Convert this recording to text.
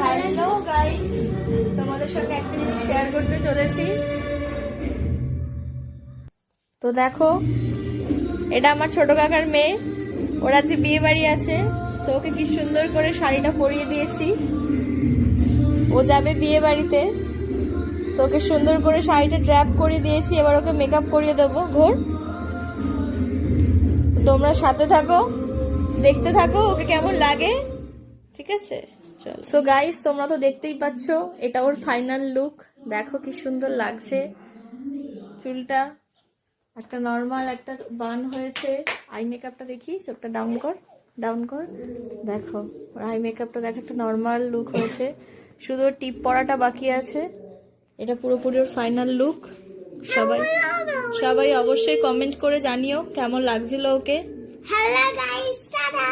Hello guys, তোমাদের সঙ্গে একটা জিনিস শেয়ার করতে চলেছি। তো দেখো, এটা আমার ছোট কাকার মেয়ে। ওর আজকে বিয়ে বাড়ি আছে, তো ওকে কি সুন্দর করে শাড়িটা পরিয়ে দিয়েছি। ও যাবে বিয়ে বাড়িতে, তো ওকে সুন্দর করে শাড়িটা ড্র্যাপ করিয়ে দিয়েছি। এবার ওকে মেকআপ করিয়ে দেবো। ঘোর, তোমরা সাথে থাকো, দেখতে থাকো ওকে কেমন লাগে, ঠিক আছে? চল। সো গাইস, তোমরা তো দেখতেই পাচ্ছ, এটা ওর ফাইনাল লুক। দেখো কি সুন্দর লাগছে। চুলটা একটা নর্মাল একটা বান হয়েছে। আই মেকআপটা দেখি, চোখটা ডাউন কর, ডাউন কর। দেখো ওর আই মেকআপটা দেখো, একটা নর্মাল লুক হয়েছে, শুধু টিপ পরাটা বাকি আছে। এটা পুরোপুরি ওর ফাইনাল লুক। সবাই সবাই অবশ্যই কমেন্ট করে জানিও কেমন লাগছিল ওকে। Hello guys, tata.